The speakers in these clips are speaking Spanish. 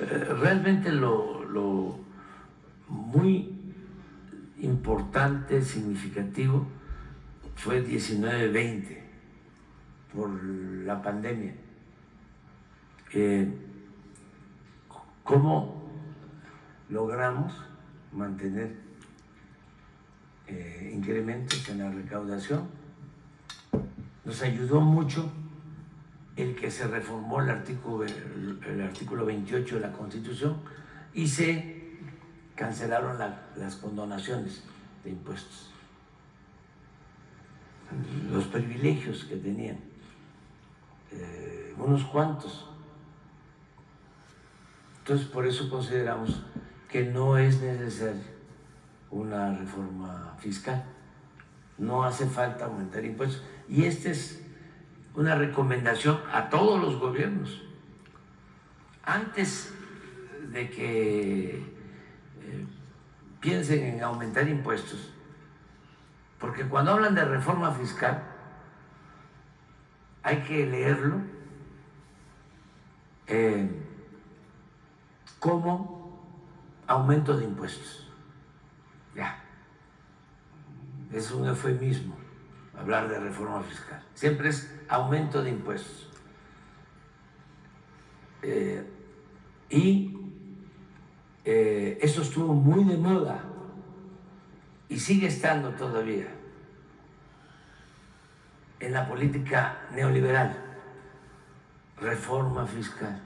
Realmente lo muy importante, significativo, fue 19-20 por la pandemia. ¿Cómo logramos mantener incrementos en la recaudación? Nos ayudó mucho el que se reformó el artículo 28 de la Constitución y se cancelaron las condonaciones de impuestos, los privilegios que tenían, unos cuantos. Entonces, por eso consideramos que no es necesaria una reforma fiscal, no hace falta aumentar impuestos. Y esta es una recomendación a todos los gobiernos. Antes de que piensen en aumentar impuestos, porque cuando hablan de reforma fiscal hay que leerlo como aumento de impuestos. Ya, es un eufemismo hablar de reforma fiscal, siempre es aumento de impuestos. Eso estuvo muy de moda y sigue estando todavía en la política neoliberal, reforma fiscal.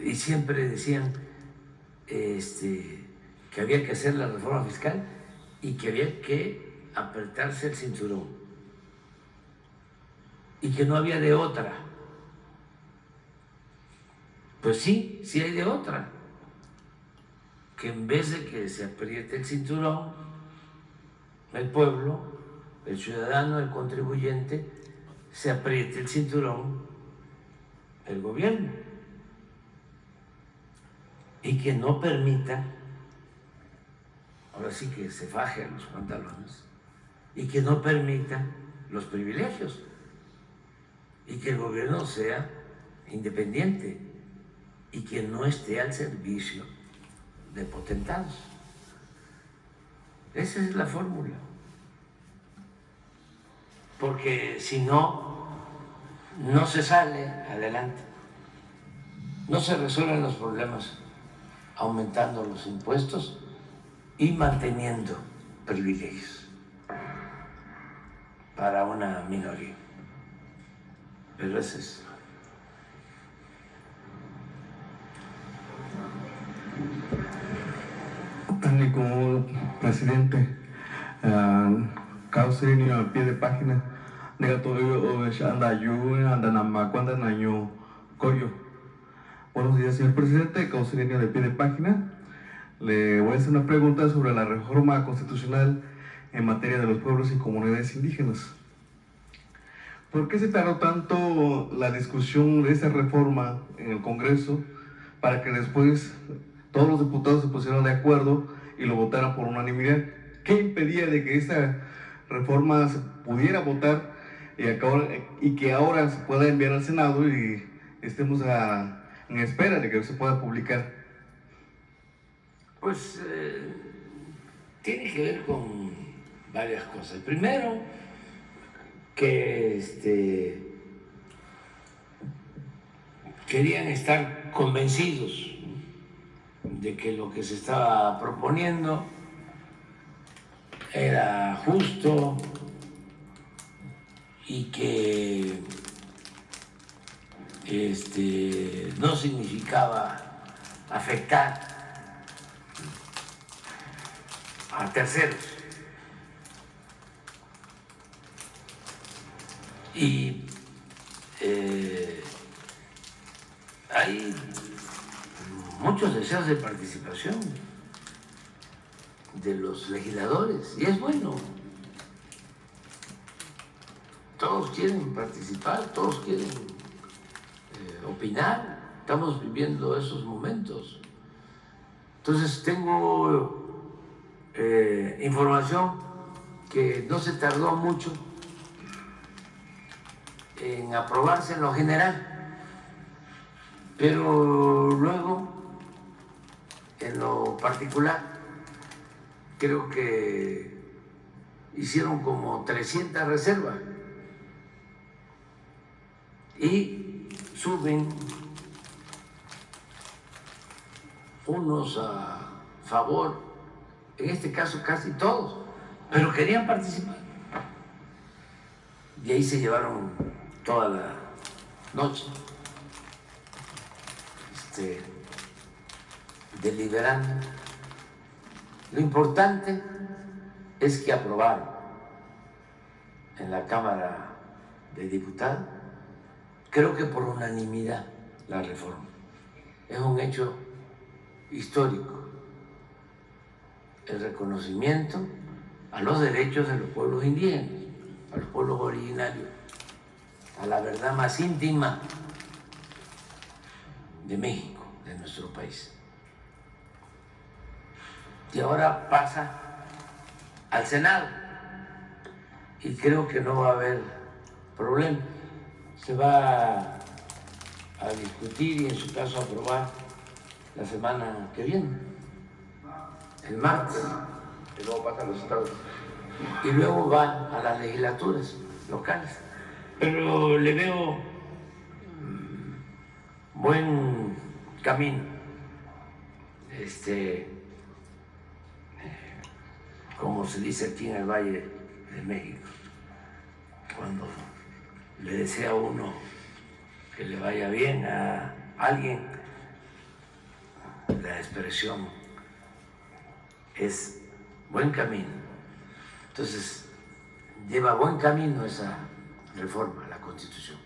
Y siempre decían que había que hacer la reforma fiscal y que había que apretarse el cinturón y que no había de otra. Pues sí, sí hay de otra, que en vez de que se apriete el cinturón, el pueblo, el ciudadano, el contribuyente, se apriete el cinturón el gobierno y que no permita, ahora sí que se faje a los pantalones, y que no permita los privilegios y que el gobierno sea independiente y que no esté al servicio de potentados. Esa es la fórmula. Porque si no, no se sale adelante. No se resuelven los problemas aumentando los impuestos y manteniendo privilegios para una minoría. Pero ese es. Como presidente, causa ni al pie de página, negatorio anda anda nama cuando año coyo. Buenos días, señor presidente, causa ni de pie de página. Le voy a hacer una pregunta sobre la reforma constitucional en materia de los pueblos y comunidades indígenas. ¿Por qué se tardó tanto la discusión de esa reforma en el Congreso para que después todos los diputados se pusieran de acuerdo y lo votaran por unanimidad? ¿Qué impedía de que esta reforma se pudiera votar y que ahora se pueda enviar al Senado y estemos en espera de que se pueda publicar? Pues tiene que ver con varias cosas. Primero, que querían estar convencidos de que lo que se estaba proponiendo era justo y que no significaba afectar a terceros. Y hay muchos deseos de participación de los legisladores y es bueno. Todos quieren participar, todos quieren opinar. Estamos viviendo esos momentos. Entonces tengo información que no se tardó mucho en aprobarse en lo general, Pero luego, en lo particular, creo que hicieron como 300 reservas y suben unos a favor, en este caso casi todos, pero querían participar. Y ahí se llevaron toda la noche deliberando. Lo importante es que aprobaron en la Cámara de Diputados, creo que por unanimidad, la reforma. Es un hecho histórico, el reconocimiento a los derechos de los pueblos indígenas, a los pueblos originarios, a la verdad más íntima de México, de nuestro país. Y ahora pasa al Senado y creo que no va a haber problema. Se va a discutir y en su caso aprobar la semana que viene, el martes. Y luego pasa a los estados. Y luego va a las legislaturas locales. Pero le veo buen camino. Como se dice aquí en el Valle de México, cuando le desea a uno que le vaya bien a alguien, la expresión es buen camino. Entonces, lleva buen camino esa reforma a la Constitución.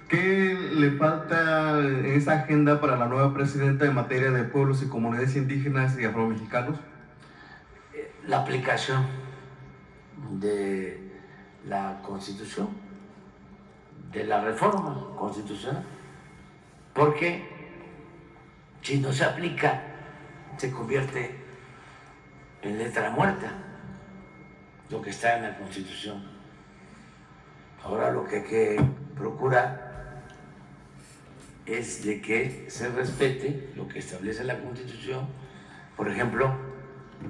¿Qué le falta en esa agenda para la nueva presidenta en materia de pueblos y comunidades indígenas y afromexicanos? La aplicación de la Constitución, de la reforma constitucional, porque si no se aplica, se convierte en letra muerta lo que está en la Constitución. Ahora lo que hay que procurar es de que se respete lo que establece la Constitución. Por ejemplo,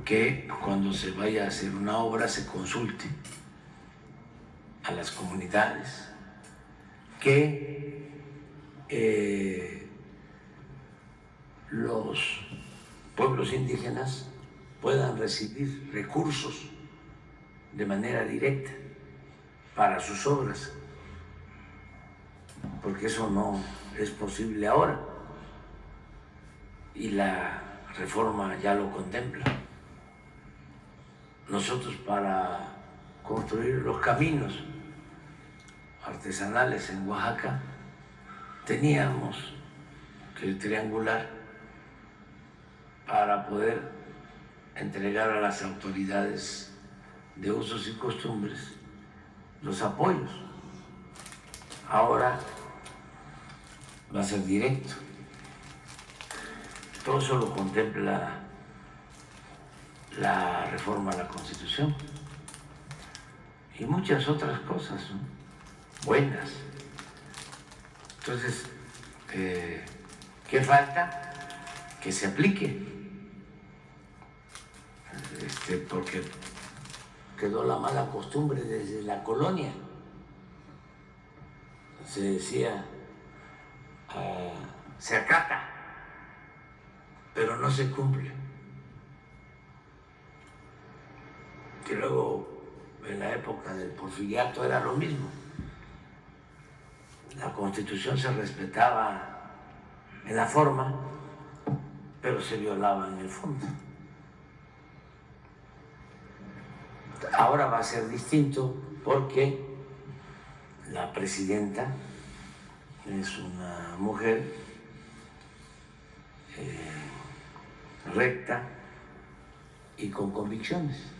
que cuando se vaya a hacer una obra se consulte a las comunidades, que los pueblos indígenas puedan recibir recursos de manera directa para sus obras, porque eso no es posible ahora y la reforma ya lo contempla. Nosotros, para construir los caminos artesanales en Oaxaca, teníamos que triangular para poder entregar a las autoridades de usos y costumbres los apoyos. Ahora va a ser directo. Todo eso lo contempla la reforma a la Constitución y muchas otras cosas, ¿no?, buenas. Entonces, ¿qué falta? Que se aplique, porque quedó la mala costumbre desde la colonia. Se decía, se acata, pero no se cumple. Que luego, en la época del Porfiriato, era lo mismo. La Constitución se respetaba en la forma, pero se violaba en el fondo. Ahora va a ser distinto porque la presidenta es una mujer recta y con convicciones.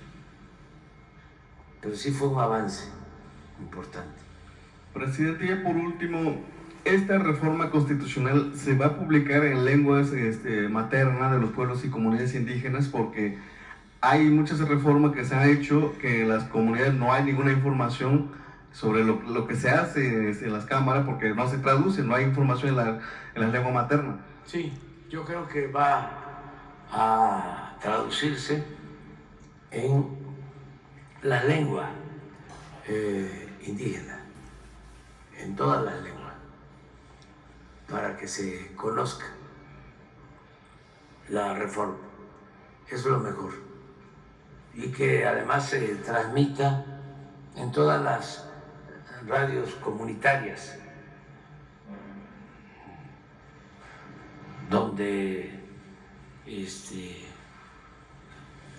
Pero sí fue un avance importante. Presidente, ya por último, ¿esta reforma constitucional se va a publicar en lenguas maternas de los pueblos y comunidades indígenas? Porque hay muchas reformas que se han hecho que en las comunidades no hay ninguna información sobre lo que se hace en las cámaras, porque no se traduce, no hay información en la lengua materna. Sí, yo creo que va a traducirse en la lengua indígena, en todas las lenguas, para que se conozca la reforma. Eso es lo mejor. Y que además se transmita en todas las radios comunitarias, donde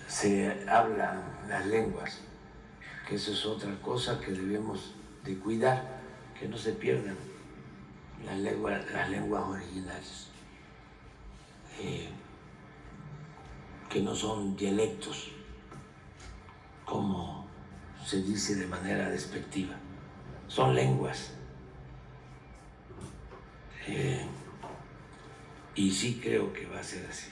se hablan las lenguas, que eso es otra cosa que debemos de cuidar, que no se pierdan las lenguas originales, que no son dialectos, como se dice de manera despectiva, son lenguas. Y sí creo que va a ser así.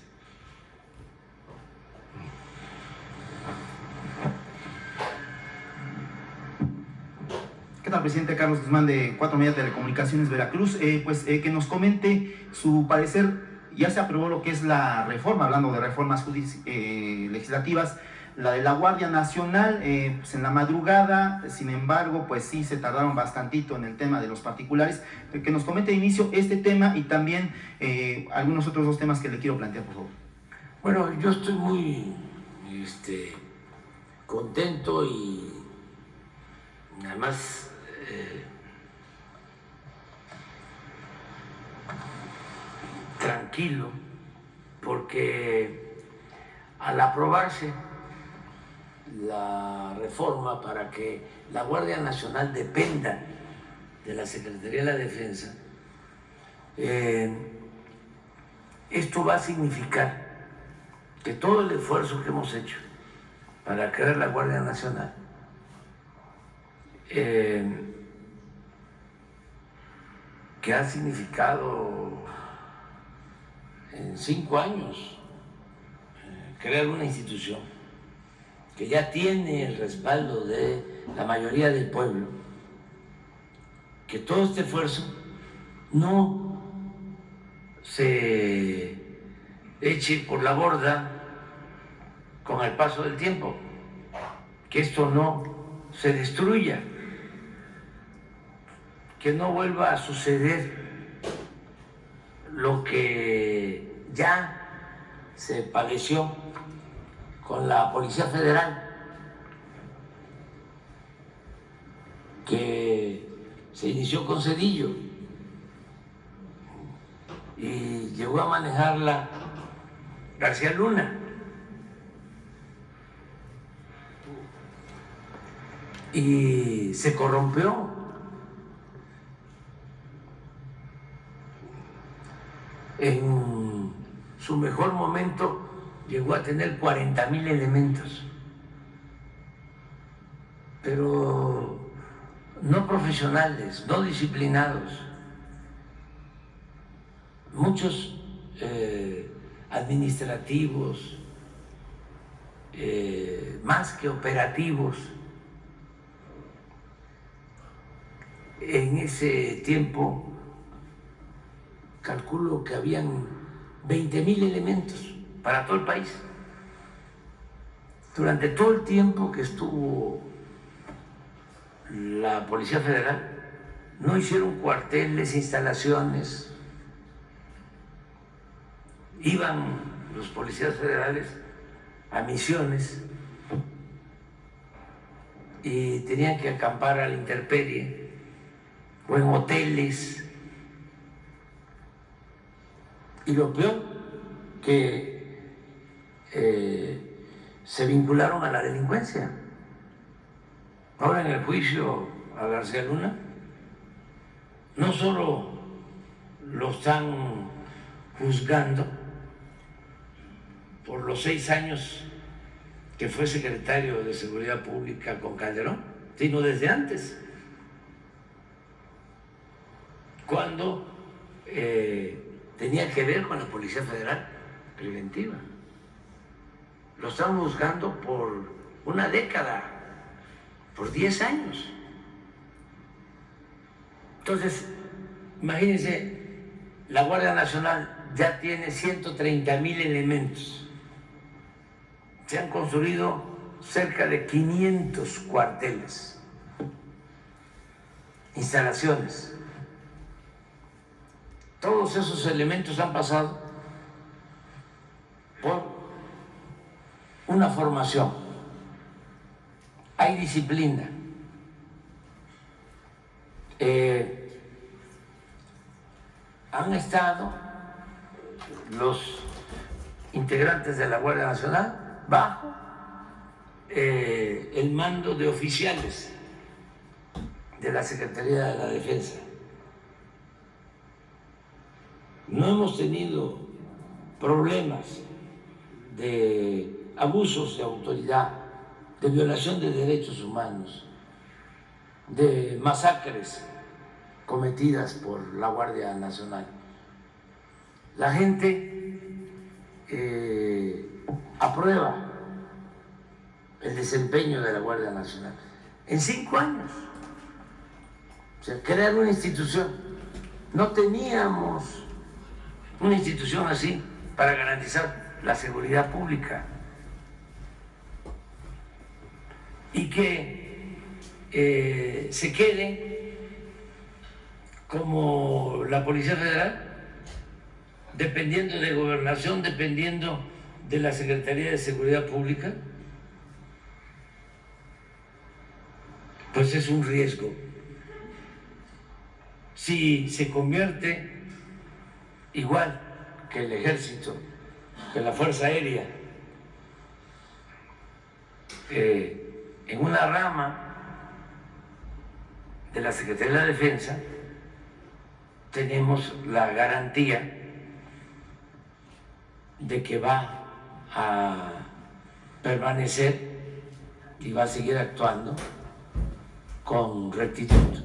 ¿Qué tal, presidente? Carlos Guzmán, de 4 Media Telecomunicaciones Veracruz. Que nos comente su parecer. Ya se aprobó lo que es la reforma, hablando de reformas legislativas, la de la Guardia Nacional, pues en la madrugada. Sin embargo, pues sí se tardaron bastantito en el tema de los particulares. Que nos comente de inicio este tema y también algunos otros 2 temas que le quiero plantear, por favor. Bueno, yo estoy muy contento y además tranquilo, porque al aprobarse la reforma para que la Guardia Nacional dependa de la Secretaría de la Defensa, esto va a significar que todo el esfuerzo que hemos hecho para crear la Guardia Nacional que ha significado en 5 años crear una institución que ya tiene el respaldo de la mayoría del pueblo, que todo este esfuerzo no se eche por la borda con el paso del tiempo, que esto no se destruya, que no vuelva a suceder lo que ya se padeció con la Policía Federal, que se inició con Zedillo y llegó a manejarla García Luna. Y se corrompió. En su mejor momento llegó a tener 40,000 elementos, pero no profesionales, no disciplinados, muchos administrativos, más que operativos. En ese tiempo calculo que habían 20,000 elementos para todo el país. Durante todo el tiempo que estuvo la Policía Federal, no hicieron cuarteles, instalaciones. Iban los policías federales a misiones y tenían que acampar a la intemperie o en hoteles. Y lo peor, que se vincularon a la delincuencia. Ahora en el juicio a García Luna, no solo lo están juzgando por los 6 años que fue secretario de Seguridad Pública con Calderón, sino desde antes, cuando tenía que ver con la Policía Federal preventiva. Lo están juzgando por una década, por 10 años, Entonces, imagínense, la Guardia Nacional ya tiene 130,000 elementos. Se han construido cerca de 500 cuarteles, instalaciones. Todos esos elementos han pasado por una formación. Hay disciplina. Han estado los integrantes de la Guardia Nacional bajo el mando de oficiales de la Secretaría de la Defensa. No hemos tenido problemas de abusos de autoridad, de violación de derechos humanos, de masacres cometidas por la Guardia Nacional. La gente aprueba el desempeño de la Guardia Nacional. En 5 años, o sea, crear una institución. No teníamos una institución así para garantizar la seguridad pública. Y que se quede como la Policía Federal, dependiendo de Gobernación, dependiendo de la Secretaría de Seguridad Pública, pues es un riesgo. Si se convierte igual que el Ejército, que la Fuerza Aérea, en una rama de la Secretaría de la Defensa, tenemos la garantía de que va a permanecer y va a seguir actuando con rectitud.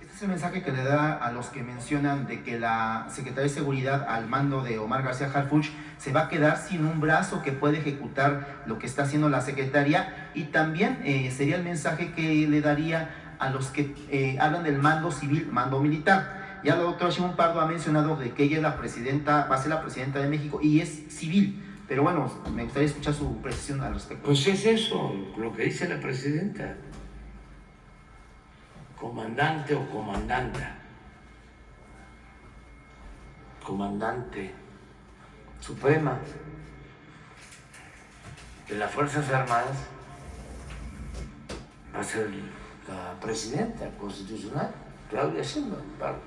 Este es el mensaje que le da a los que mencionan de que la Secretaría de Seguridad al mando de Omar García Harfuch se va a quedar sin un brazo que puede ejecutar lo que está haciendo la Secretaría, y también sería el mensaje que le daría a los que hablan del mando civil, mando militar. Ya la doctora Shimon Pardo ha mencionado de que ella es la presidenta, va a ser la presidenta de México y es civil, pero bueno, me gustaría escuchar su precisión al respecto. Pues es eso lo que dice la presidenta, comandante o comandanta, comandante suprema de las Fuerzas Armadas, va a ser la presidenta constitucional, Claudia Sheinbaum Pardo.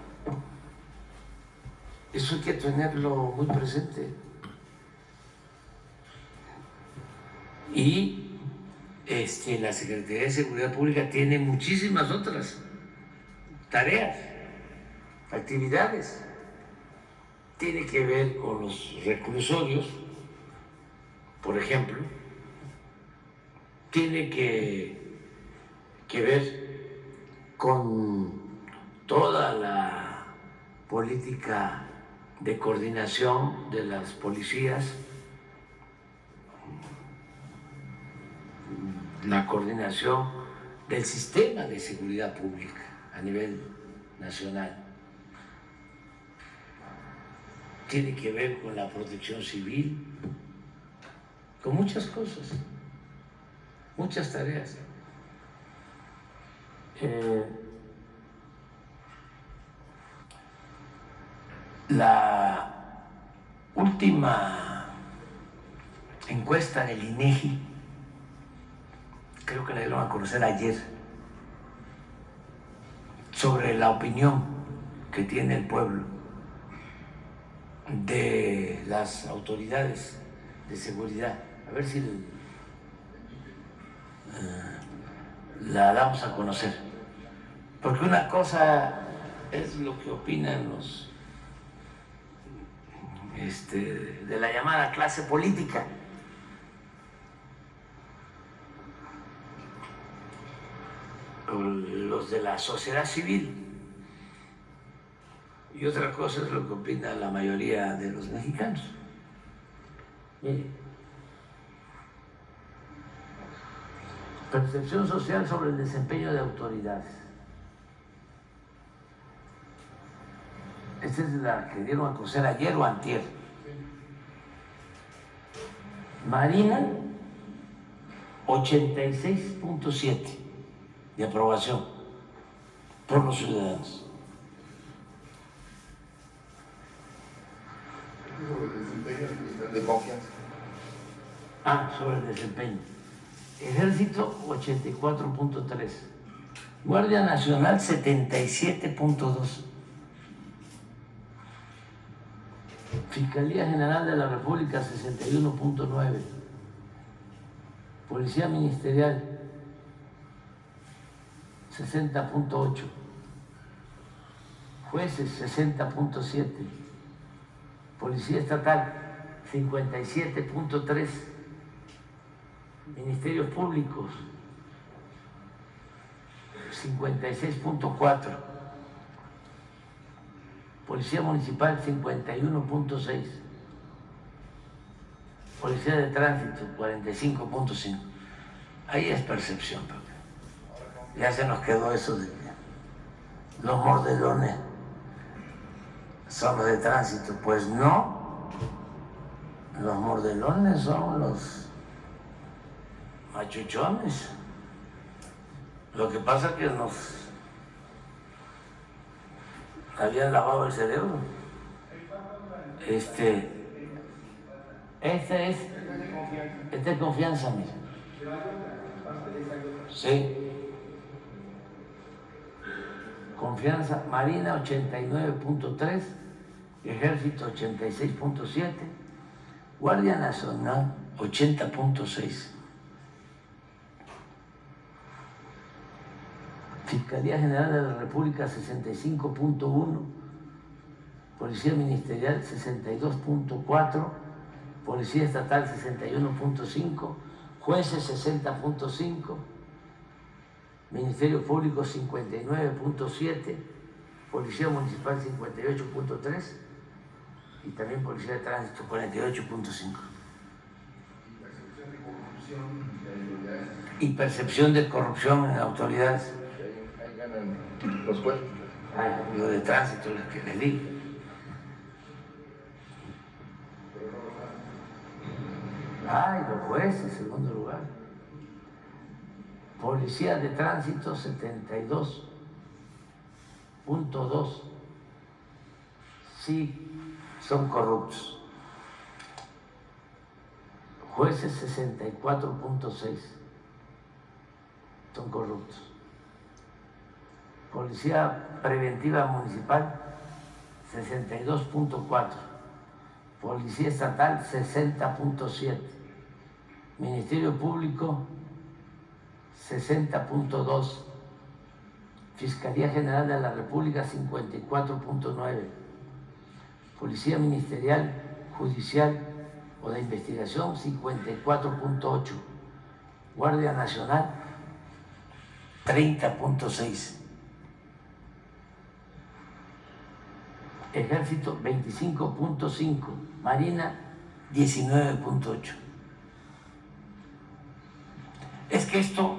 Eso hay que tenerlo muy presente. Y la Secretaría de Seguridad Pública tiene muchísimas otras tareas, actividades. Tiene que ver con los reclusorios, por ejemplo. Tiene que ver con toda la política de coordinación de las policías, la coordinación del sistema de seguridad pública a nivel nacional. Tiene que ver con la protección civil, con muchas cosas, muchas tareas. La última encuesta del INEGI, creo que la dieron a conocer ayer, sobre la opinión que tiene el pueblo de las autoridades de seguridad. A ver si la damos a conocer. Porque una cosa es lo que opinan los de la llamada clase política. Los de la sociedad civil, y otra cosa es lo que opina la mayoría de los mexicanos. Percepción social sobre el desempeño de autoridades. Esta es la que dieron a conocer ayer o antier. Marina, 86.7 de aprobación por los ciudadanos. Sobre el desempeño de confianza. Sobre el desempeño. Ejército, 84.3. Guardia Nacional, 77.2. Fiscalía General de la República, 61.9. Policía Ministerial, 60.8. Jueces, 60.7. Policía Estatal, 57.3. Ministerios Públicos, 56.4. Policía Municipal, 51.6. Policía de Tránsito, 45.5. Ahí es percepción, Pablo. Ya se nos quedó eso de que los mordelones son los de tránsito. Pues no, los mordelones son los machuchones. Lo que pasa es que nos habían lavado el cerebro. Este es confianza, mira. Sí. Confianza, Marina 89.3, Ejército 86.7, Guardia Nacional 80.6. Fiscalía General de la República 65.1, Policía Ministerial 62.4, Policía Estatal 61.5, Jueces 60.5, Ministerio Público 59.7, Policía Municipal 58.3 y también Policía de Tránsito 48.5. Y percepción de corrupción en autoridades. Ahí ganan los puestos. Lo de tránsito, lo que les digo. Los jueces, segundo lugar. Policía de Tránsito, 72.2. Sí, son corruptos. Jueces, 64.6. Son corruptos. Policía Preventiva Municipal, 62.4. Policía Estatal, 60.7. Ministerio Público, 60.2. Fiscalía General de la República, 54.9. Policía Ministerial, Judicial o de Investigación, 54.8. Guardia Nacional, 30.6. Ejército, 25.5. Marina, 19.8. Es que esto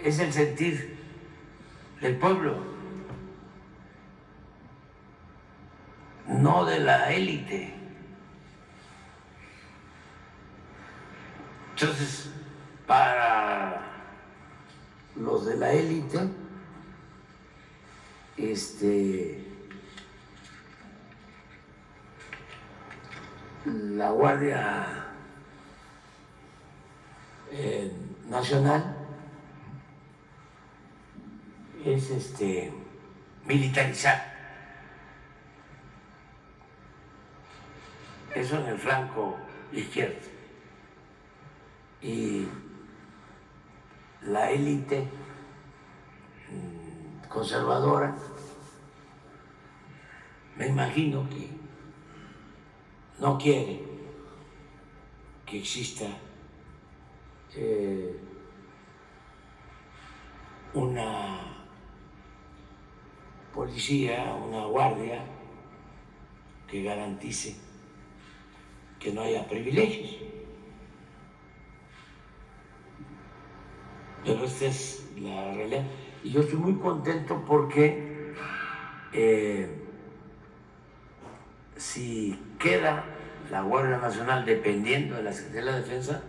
es el sentir del pueblo, no de la élite. Entonces, para los de la élite, la Guardia Nacional es militarizar. Eso en el flanco izquierdo. Y la élite conservadora, me imagino que no quiere que exista una policía, una guardia que garantice que no haya privilegios. Pero esta es la realidad. Y yo estoy muy contento porque si queda la Guardia Nacional dependiendo de la Secretaría de la Defensa,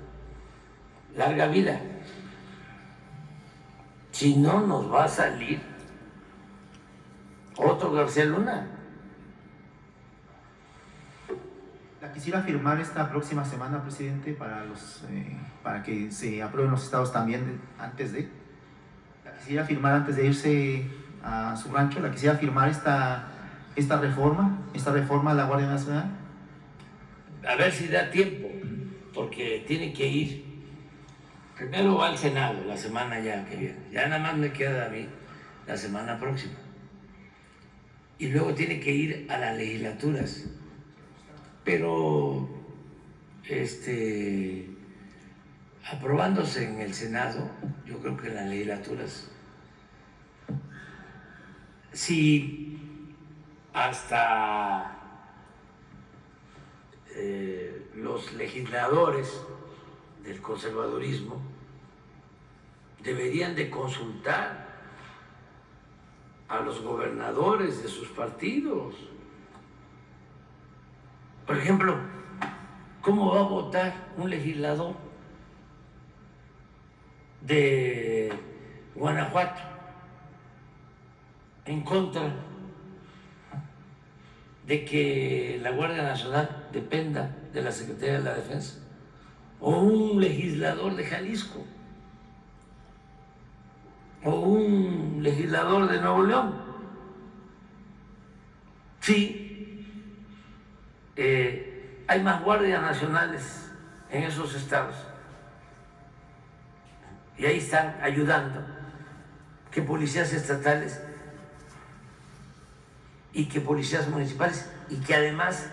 larga vida. Si no, nos va a salir otro García Luna. La quisiera firmar esta próxima semana, presidente, para que se aprueben los estados también antes de. La quisiera firmar antes de irse a su rancho. La quisiera firmar esta reforma a la Guardia Nacional. A ver si da tiempo, porque tiene que ir. Primero va al Senado la semana ya que viene. Ya nada más me queda a mí la semana próxima. Y luego tiene que ir a las legislaturas. Pero aprobándose en el Senado, yo creo que en las legislaturas, si hasta los legisladores del conservadurismo deberían de consultar a los gobernadores de sus partidos. Por ejemplo, ¿cómo va a votar un legislador de Guanajuato en contra de que la Guardia Nacional dependa de la Secretaría de la Defensa? O un legislador de Jalisco, o un legislador de Nuevo León. Sí, hay más guardias nacionales en esos estados y ahí están ayudando que policías estatales y que policías municipales, y que además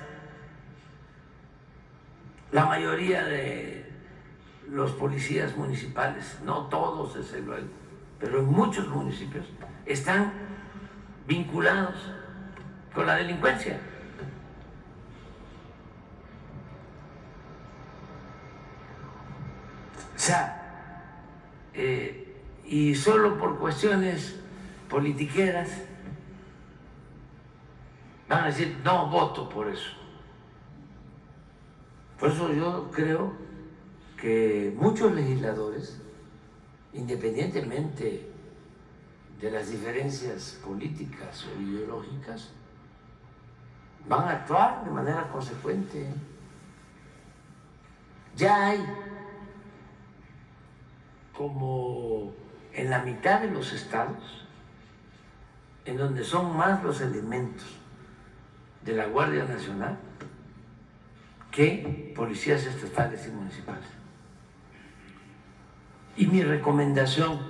la mayoría de los policías municipales, no todos desde luego, pero en muchos municipios, están vinculados con la delincuencia. O sea, y solo por cuestiones politiqueras van a decir, no voto por eso. Por eso yo creo que muchos legisladores, independientemente de las diferencias políticas o ideológicas, van a actuar de manera consecuente. Ya hay como en la mitad de los estados en donde son más los elementos de la Guardia Nacional que policías estatales y municipales. Y mi recomendación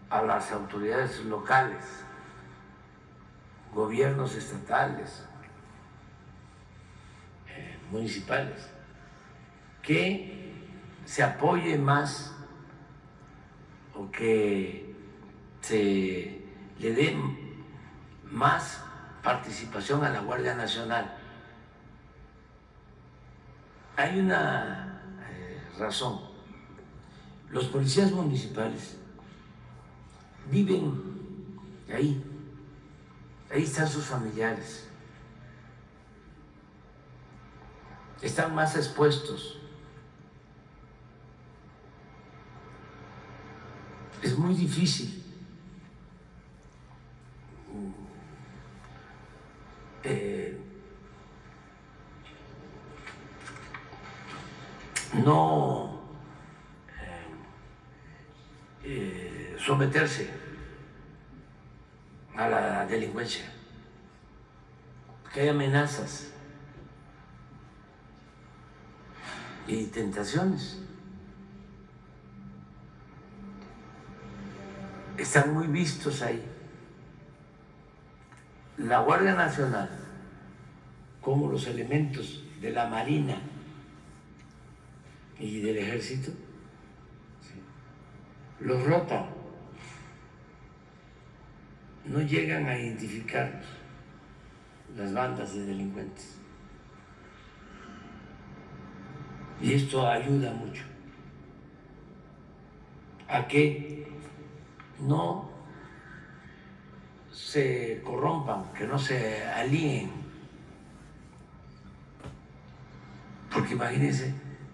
a las autoridades locales, gobiernos estatales, municipales, que se apoye más o que se le dé más participación a la Guardia Nacional. Hay una razón. Los policías municipales viven ahí están sus familiares, están más expuestos. Es muy difícil no someterse a la delincuencia, que hay amenazas y tentaciones. Están muy vistos ahí. La Guardia Nacional, como los elementos de la Marina y del Ejército, los rotan, no llegan a identificar las bandas de delincuentes. Y esto ayuda mucho a que no se corrompan, que no se alineen. Porque imagínense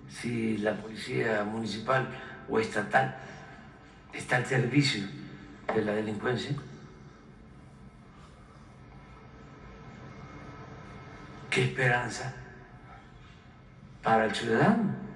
si la policía municipal o estatal está al servicio de la delincuencia. ¿Qué esperanza para el ciudadano?